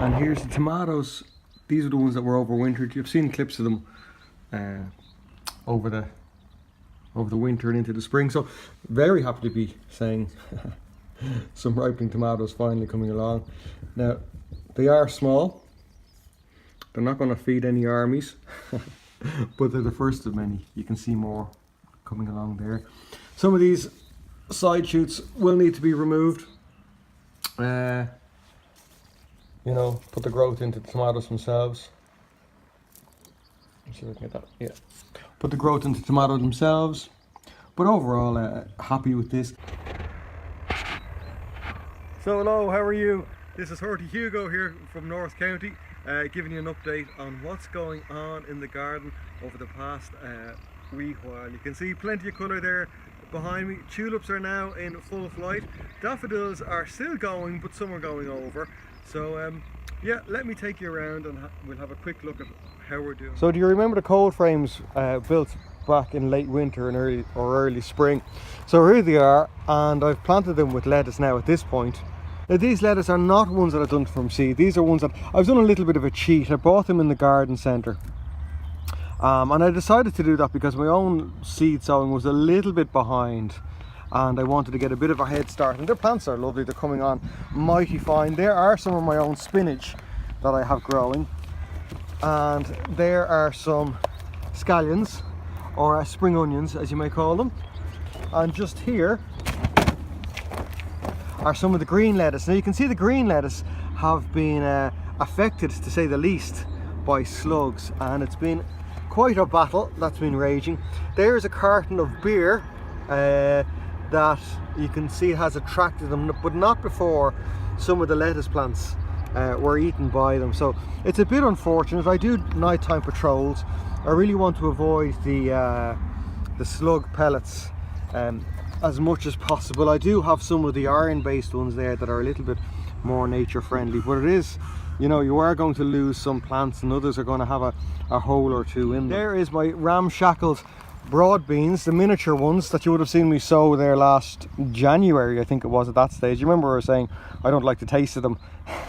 And here's the tomatoes. These are the ones that were overwintered. You've seen clips of them over the winter and into the spring. So very happy to be saying some ripening tomatoes finally coming along. Now they are small. They're not going to feed any armies, but they're the first of many. You can see more coming along there. Some of these side shoots will need to be removed. You know, put the growth into the tomatoes themselves. Let's see if I can get that. Yeah, put the growth into tomatoes themselves. But overall, happy with this. So hello, how are you? This is Horty Hugo here from North County, giving you an update on what's going on in the garden over the past wee while. You can see plenty of colour there behind me. Tulips are now in full flight. Daffodils are still going, but some are going over. So yeah, let me take you around and we'll have a quick look at how we're doing. So do you remember the cold frames built back in late winter and early spring? So here they are, and I've planted them with lettuce now at this point. Now these lettuce are not ones that I've done from seed. These are ones that I've done a little bit of a cheat. I bought them in the garden centre. And I decided to do that because my own seed sowing was a little bit behind and I wanted to get a bit of a head start. And their plants are lovely, they're coming on mighty fine. There are some of my own spinach that I have growing, and there are some scallions, or spring onions as you may call them. And just here are some of the green lettuce. Now you can see the green lettuce have been affected, to say the least, by slugs, and it's been quite a battle that's been raging. There's a carton of beer that you can see has attracted them, but not before some of the lettuce plants were eaten by them. So it's a bit unfortunate. I do nighttime patrols. I really want to avoid the slug pellets as much as possible. I do have some of the iron based ones there that are a little bit more nature friendly, but it is, you know, you are going to lose some plants and others are going to have a hole or two in them. There is my ramshackled broad beans, the miniature ones that you would have seen me sow there last January, I think it was at that stage. You remember I was saying I don't like the taste of them,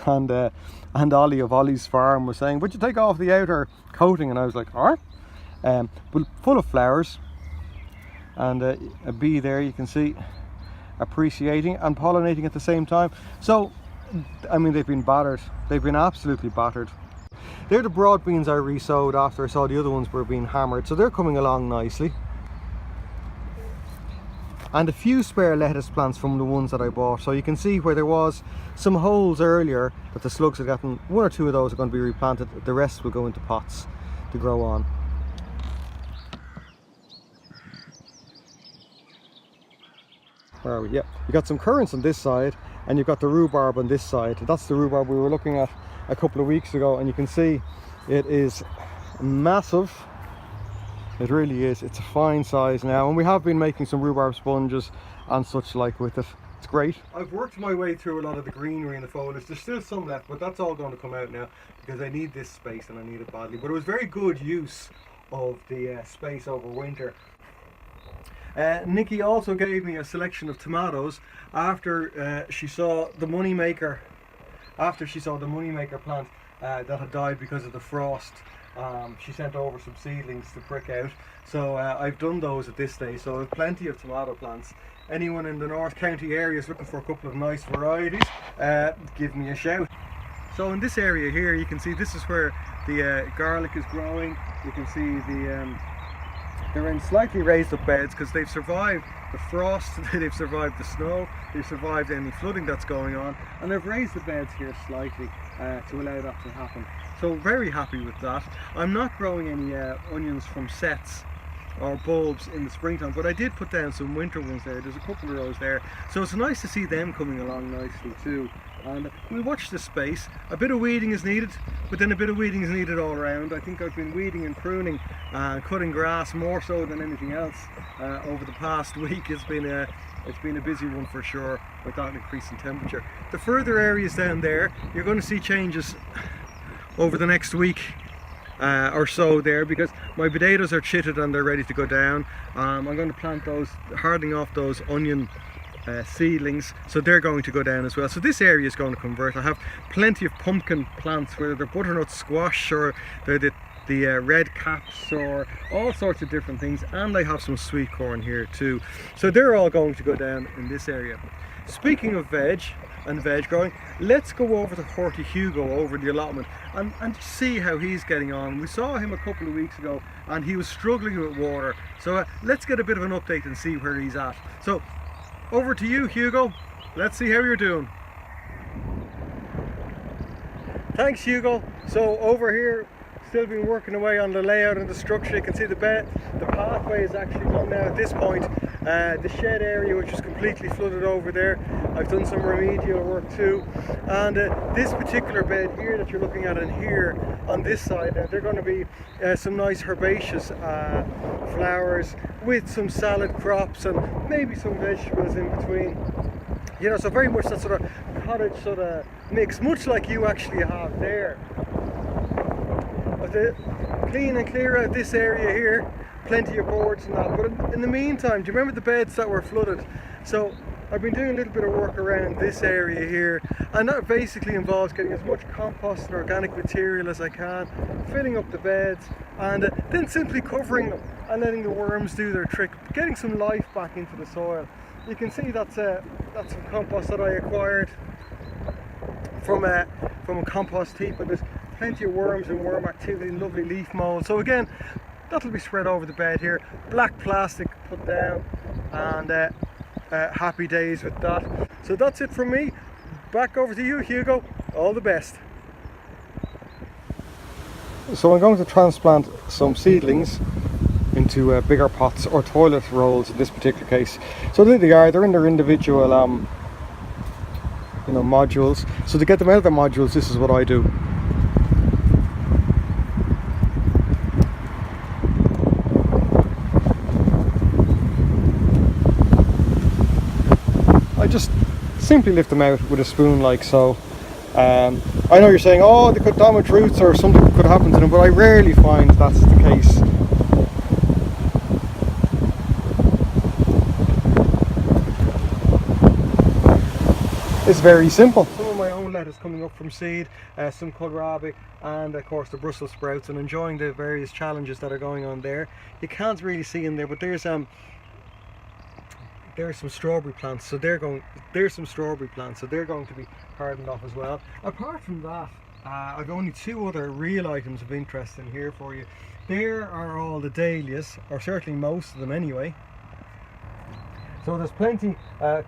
and Ollie of Ollie's farm was saying, would you take off the outer coating? And I was like, alright. But full of flowers, and a bee there you can see appreciating and pollinating at the same time. So I mean, they've been battered, they've been absolutely battered. They're the broad beans I re-sowed after I saw the other ones were being hammered, so they're coming along nicely. And a few spare lettuce plants from the ones that I bought. So you can see where there was some holes earlier that the slugs had gotten. One or two of those are going to be replanted. The rest will go into pots to grow on. Where are we? Yeah, you got some currants on this side and you've got the rhubarb on this side. That's the rhubarb we were looking at a couple of weeks ago, and you can see it is massive. It really is. It's a fine size now, and we have been making some rhubarb sponges and such like with it. It's great. I've worked my way through a lot of the greenery and the foliage. There's still some left, but that's all going to come out now because I need this space and I need it badly. But it was very good use of the space over winter. Nikki also gave me a selection of tomatoes after she saw the moneymaker. After she saw the moneymaker plant that had died because of the frost, she sent over some seedlings to prick out. So I've done those at this stage. So I have plenty of tomato plants. Anyone in the North County area is looking for a couple of nice varieties, give me a shout. So in this area here, you can see this is where the garlic is growing. You can see they're in slightly raised up beds because they've survived the frost, they've survived the snow, they've survived any flooding that's going on, and they've raised the beds here slightly to allow that to happen. So very happy with that. I'm not growing any onions from sets or bulbs in the springtime, but I did put down some winter ones there. There's a couple of rows there, so it's nice to see them coming along nicely too. And we watch the space. A bit of weeding is needed, but then a bit of weeding is needed all around. I think I've been weeding and pruning and cutting grass more so than anything else over the past week. It's been a busy one for sure with that increase in temperature. The further areas down there, you're going to see changes over the next week or so there, because my potatoes are chitted and they're ready to go down. I'm going to plant those, hardening off those onion seedlings, so they're going to go down as well. So this area is going to convert. I have plenty of pumpkin plants, whether they're butternut squash or they're the red caps or all sorts of different things, and I have some sweet corn here too. So they're all going to go down in this area. Speaking of veg and veg growing, let's go over to Horty Hugo over the allotment and just see how he's getting on. We saw him a couple of weeks ago and he was struggling with water, so let's get a bit of an update and see where he's at. So over to you, Hugo. Let's see how you're doing. Thanks, Hugo. So over here, still been working away on the layout and the structure. You can see the pathway is actually done now at this point. The shed area, which was completely flooded over there, I've done some remedial work too. And this particular bed here that you're looking at in here on this side, they're going to be some nice herbaceous flowers with some salad crops and maybe some vegetables in between. You know, so very much that sort of cottage sort of mix, much like you actually have there. But clean and clear out this area here, plenty of boards and that. But in the meantime, do you remember the beds that were flooded? So I've been doing a little bit of work around this area here, and that basically involves getting as much compost and organic material as I can, filling up the beds, and then simply covering them and letting the worms do their trick, getting some life back into the soil. You can see that's some compost that I acquired from a compost heap, but there's plenty of worms and worm activity, lovely leaf mold. So again, that'll be spread over the bed here, black plastic put down, and happy days with that. So that's it from me. Back over to you, Hugo. All the best. So I'm going to transplant some seedlings into bigger pots or toilet rolls in this particular case. So there they are. They're in their individual modules. So to get them out of the modules, this is what I do. I just simply lift them out with a spoon like so. I know you're saying, oh, they could damage roots or something could happen to them, but I rarely find that's the case. It's very simple. Some of my own lettuce coming up from seed, some kohlrabi, and of course the Brussels sprouts, and enjoying the various challenges that are going on there. You can't really see in there, but there's some strawberry plants, so there's some strawberry plants, so they're going to be hardened off as well. Apart from that, I've only two other real items of interest in here for you. There are all the dahlias, or certainly most of them anyway. So there's plenty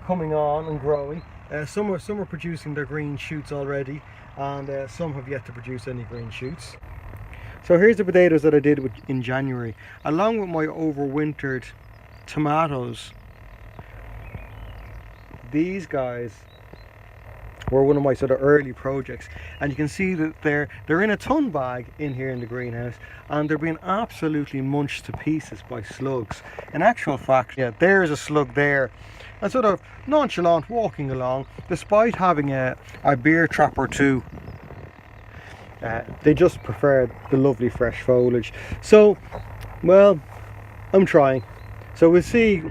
coming on and growing. Some are producing their green shoots already, and some have yet to produce any green shoots. So here's the potatoes that I did in January, along with my overwintered tomatoes. These guys were one of my sort of early projects, and you can see that they're in a ton bag in here in the greenhouse, and they're being absolutely munched to pieces by slugs. In actual fact, yeah, there's a slug there, and sort of nonchalant walking along, despite having a beer trap or two. They just prefer the lovely fresh foliage. So, well, I'm trying. So we'll see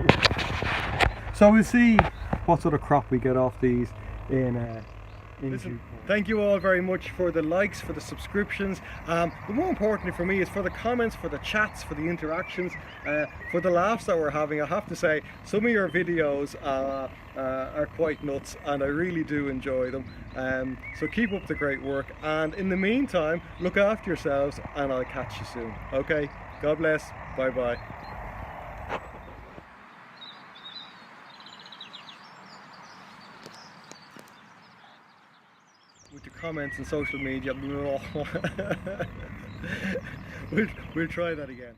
what sort of crop we get off these in Listen, thank you all very much for the likes, for the subscriptions. But more importantly for me is for the comments, for the chats, for the interactions, for the laughs that we're having. I have to say, some of your videos are quite nuts, and I really do enjoy them. So keep up the great work, and in the meantime, look after yourselves, and I'll catch you soon. Okay, God bless, bye bye. With the comments and social media, we'll try that again.